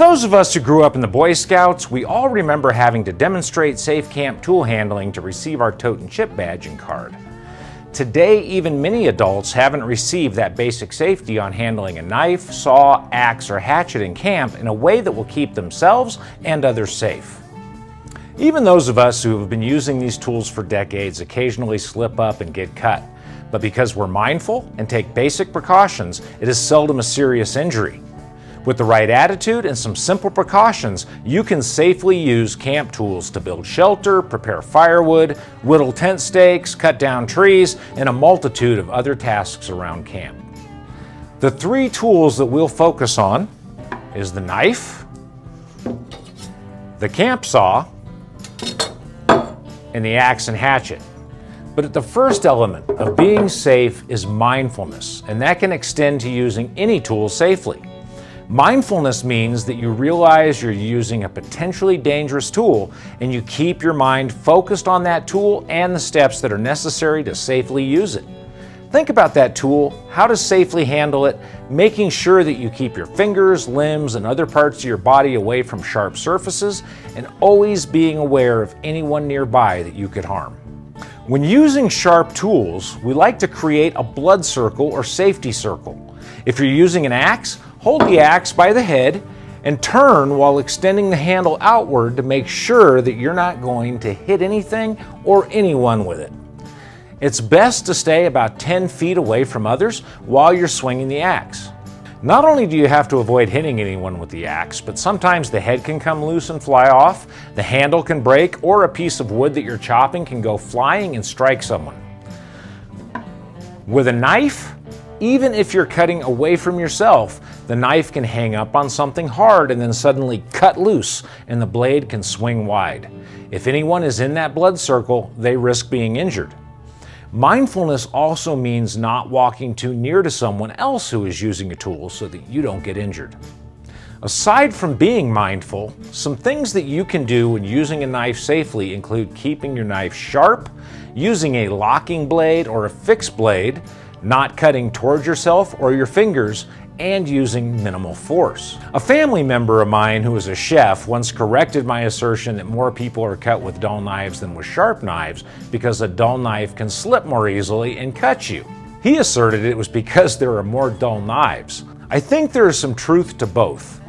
those of us who grew up in the Boy Scouts, we all remember having to demonstrate safe camp tool handling to receive our tote and chip badge and card. Today, even many adults haven't received that basic safety on handling a knife, saw, axe, or hatchet in camp in a way that will keep themselves and others safe. Even those of us who have been using these tools for decades occasionally slip up and get cut. But because we're mindful and take basic precautions, it is seldom a serious injury. With the right attitude and some simple precautions, you can safely use camp tools to build shelter, prepare firewood, whittle tent stakes, cut down trees, and a multitude of other tasks around camp. The three tools that we'll focus on is the knife, the camp saw, and the axe and hatchet. But the first element of being safe is mindfulness, and that can extend to using any tool safely. Mindfulness means that you realize you're using a potentially dangerous tool and you keep your mind focused on that tool and the steps that are necessary to safely use it. Think about that tool, how to safely handle it, making sure that you keep your fingers, limbs, and other parts of your body away from sharp surfaces, and always being aware of anyone nearby that you could harm. When using sharp tools, we like to create a blood circle or safety circle. If you're using an axe, hold the axe by the head and turn while extending the handle outward to make sure that you're not going to hit anything or anyone with it. It's best to stay about 10 feet away from others while you're swinging the axe. Not only do you have to avoid hitting anyone with the axe, but sometimes the head can come loose and fly off, the handle can break, or a piece of wood that you're chopping can go flying and strike someone. With a knife, even if you're cutting away from yourself, the knife can hang up on something hard and then suddenly cut loose, and the blade can swing wide. If anyone is in that blood circle, they risk being injured. Mindfulness also means not walking too near to someone else who is using a tool so that you don't get injured. Aside from being mindful, some things that you can do when using a knife safely include keeping your knife sharp, using a locking blade or a fixed blade, not cutting towards yourself or your fingers, and using minimal force. A family member of mine who is a chef once corrected my assertion that more people are cut with dull knives than with sharp knives because a dull knife can slip more easily and cut you. He asserted it was because there are more dull knives. I think there is some truth to both.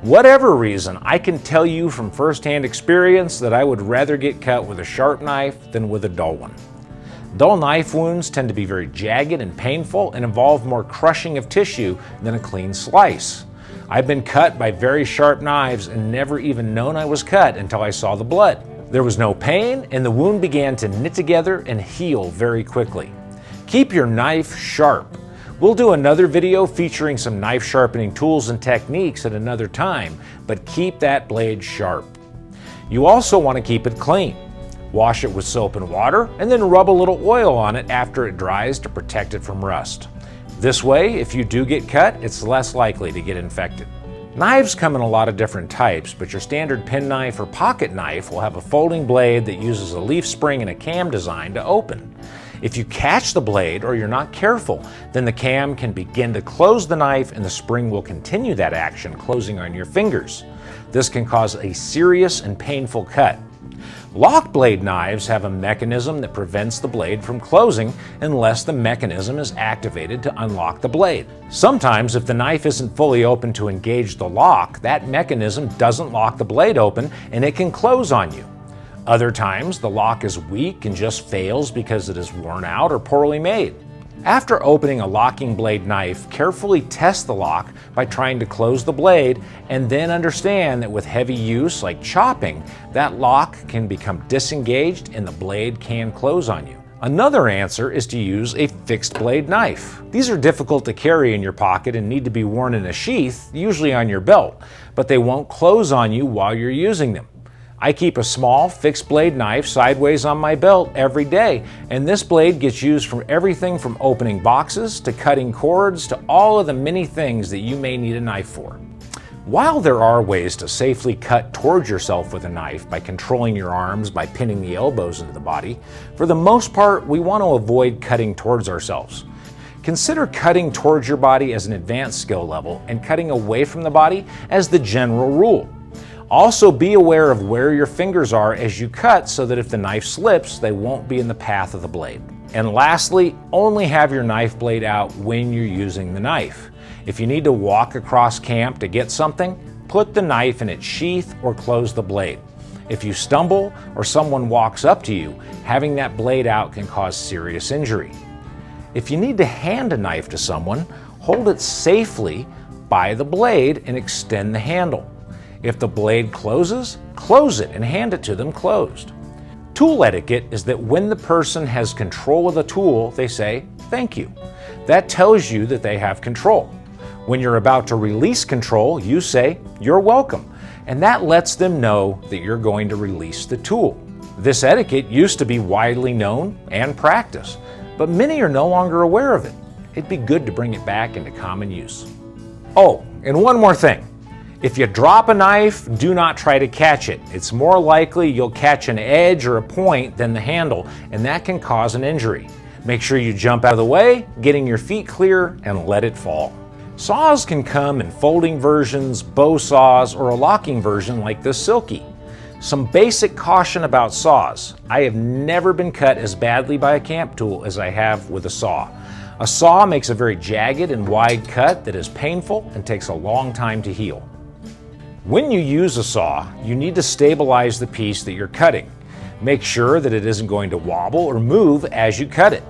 Whatever reason, I can tell you from firsthand experience that I would rather get cut with a sharp knife than with a dull one. Dull knife wounds tend to be very jagged and painful and involve more crushing of tissue than a clean slice. I've been cut by very sharp knives and never even known I was cut until I saw the blood. There was no pain and the wound began to knit together and heal very quickly. Keep your knife sharp. We'll do another video featuring some knife sharpening tools and techniques at another time, but keep that blade sharp. You also want to keep it clean. Wash it with soap and water, and then rub a little oil on it after it dries to protect it from rust. This way, if you do get cut, it's less likely to get infected. Knives come in a lot of different types, but your standard penknife or pocket knife will have a folding blade that uses a leaf spring and a cam design to open. If you catch the blade or you're not careful, then the cam can begin to close the knife and the spring will continue that action, closing on your fingers. This can cause a serious and painful cut. Lock blade knives have a mechanism that prevents the blade from closing unless the mechanism is activated to unlock the blade. Sometimes, if the knife isn't fully open to engage the lock, that mechanism doesn't lock the blade open and it can close on you. Other times, the lock is weak and just fails because it is worn out or poorly made. After opening a locking blade knife, carefully test the lock by trying to close the blade and then understand that with heavy use like chopping, that lock can become disengaged and the blade can close on you. Another answer is to use a fixed blade knife. These are difficult to carry in your pocket and need to be worn in a sheath, usually on your belt, but they won't close on you while you're using them. I keep a small fixed blade knife sideways on my belt every day, and this blade gets used for everything from opening boxes to cutting cords to all of the many things that you may need a knife for. While there are ways to safely cut towards yourself with a knife by controlling your arms by pinning the elbows into the body, for the most part we want to avoid cutting towards ourselves. Consider cutting towards your body as an advanced skill level and cutting away from the body as the general rule. Also, be aware of where your fingers are as you cut so that if the knife slips, they won't be in the path of the blade. And lastly, only have your knife blade out when you're using the knife. If you need to walk across camp to get something, put the knife in its sheath or close the blade. If you stumble or someone walks up to you, having that blade out can cause serious injury. If you need to hand a knife to someone, hold it safely by the blade and extend the handle. If the blade closes, close it and hand it to them closed. Tool etiquette is that when the person has control of the tool, they say, "Thank you." That tells you that they have control. When you're about to release control, you say, "You're welcome," and that lets them know that you're going to release the tool. This etiquette used to be widely known and practiced, but many are no longer aware of it. It'd be good to bring it back into common use. Oh, and one more thing. If you drop a knife, do not try to catch it. It's more likely you'll catch an edge or a point than the handle, and that can cause an injury. Make sure you jump out of the way, getting your feet clear, and let it fall. Saws can come in folding versions, bow saws, or a locking version like this Silky. Some basic caution about saws. I have never been cut as badly by a camp tool as I have with a saw. A saw makes a very jagged and wide cut that is painful and takes a long time to heal. When you use a saw, you need to stabilize the piece that you're cutting. Make sure that it isn't going to wobble or move as you cut it.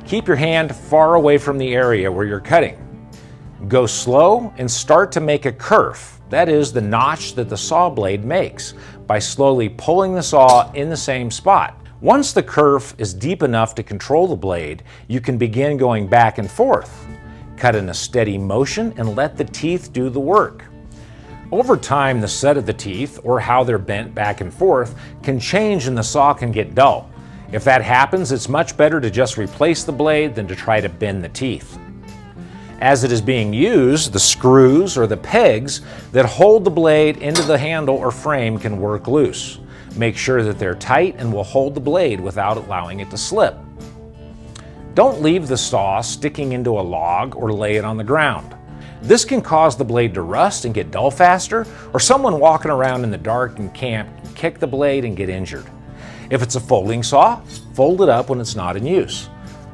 Keep your hand far away from the area where you're cutting. Go slow and start to make a kerf, that is the notch that the saw blade makes, by slowly pulling the saw in the same spot. Once the kerf is deep enough to control the blade, you can begin going back and forth. Cut in a steady motion and let the teeth do the work. Over time, the set of the teeth, or how they're bent back and forth, can change and the saw can get dull. If that happens, it's much better to just replace the blade than to try to bend the teeth. As it is being used, the screws or the pegs that hold the blade into the handle or frame can work loose. Make sure that they're tight and will hold the blade without allowing it to slip. Don't leave the saw sticking into a log or lay it on the ground. This can cause the blade to rust and get dull faster, or someone walking around in the dark in camp can kick the blade and get injured. If it's a folding saw, fold it up when it's not in use.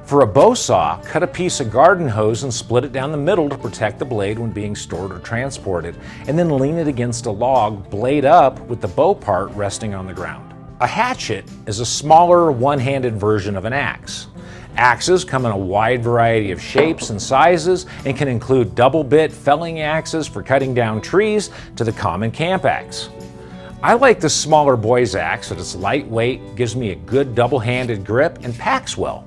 For a bow saw, cut a piece of garden hose and split it down the middle to protect the blade when being stored or transported, and then lean it against a log, blade up, with the bow part resting on the ground. A hatchet is a smaller, one-handed version of an axe. Axes come in a wide variety of shapes and sizes and can include double-bit felling axes for cutting down trees to the common camp axe. I like the smaller boy's axe that it's lightweight, gives me a good double-handed grip, and packs well.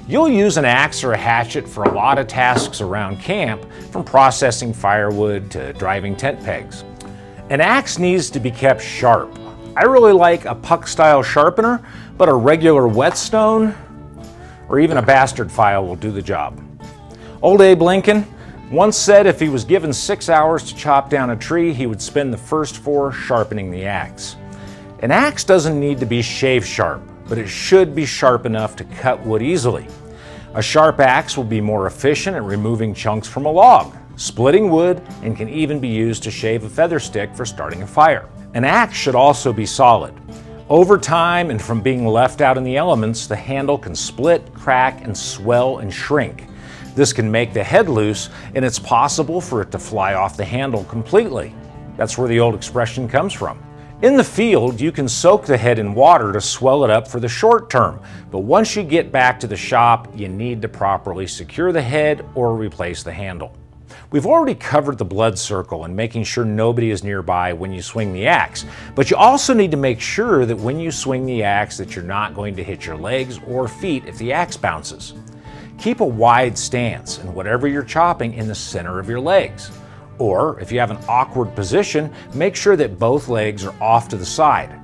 You'll use an axe or a hatchet for a lot of tasks around camp, from processing firewood to driving tent pegs. An axe needs to be kept sharp. I really like a puck-style sharpener, but a regular whetstone or even a bastard file will do the job. Old Abe Lincoln once said if he was given 6 hours to chop down a tree, he would spend the first 4 sharpening the axe. An axe doesn't need to be shave sharp, but it should be sharp enough to cut wood easily. A sharp axe will be more efficient at removing chunks from a log, splitting wood, and can even be used to shave a feather stick for starting a fire. An axe should also be solid. Over time and from being left out in the elements, the handle can split, crack, and swell and shrink. This can make the head loose, and it's possible for it to fly off the handle completely. That's where the old expression comes from. In the field, you can soak the head in water to swell it up for the short term, but once you get back to the shop, you need to properly secure the head or replace the handle. We've already covered the blood circle and making sure nobody is nearby when you swing the axe, but you also need to make sure that when you swing the axe that you're not going to hit your legs or feet if the axe bounces. Keep a wide stance and whatever you're chopping in the center of your legs. Or if you have an awkward position, make sure that both legs are off to the side.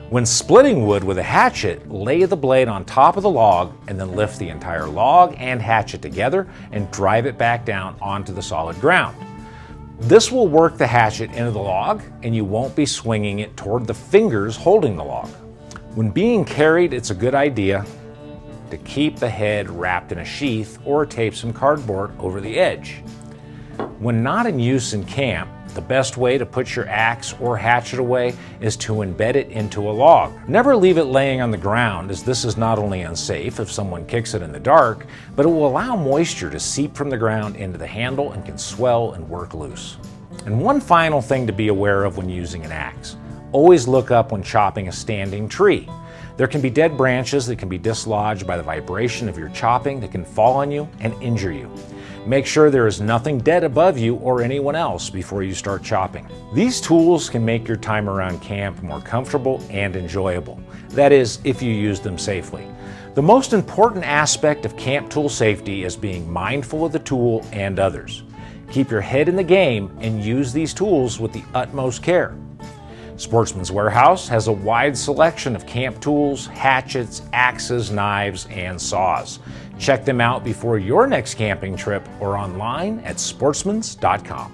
When splitting wood with a hatchet, lay the blade on top of the log and then lift the entire log and hatchet together and drive it back down onto the solid ground. This will work the hatchet into the log and you won't be swinging it toward the fingers holding the log. When being carried, it's a good idea to keep the head wrapped in a sheath or tape some cardboard over the edge. When not in use in camp, the best way to put your axe or hatchet away is to embed it into a log. Never leave it laying on the ground, as this is not only unsafe if someone kicks it in the dark, but it will allow moisture to seep from the ground into the handle and can swell and work loose. And one final thing to be aware of when using an axe: always look up when chopping a standing tree. There can be dead branches that can be dislodged by the vibration of your chopping that can fall on you and injure you. Make sure there is nothing dead above you or anyone else before you start chopping. These tools can make your time around camp more comfortable and enjoyable. That is, if you use them safely. The most important aspect of camp tool safety is being mindful of the tool and others. Keep your head in the game and use these tools with the utmost care. Sportsman's Warehouse has a wide selection of camp tools, hatchets, axes, knives, and saws. Check them out before your next camping trip or online at sportsmans.com.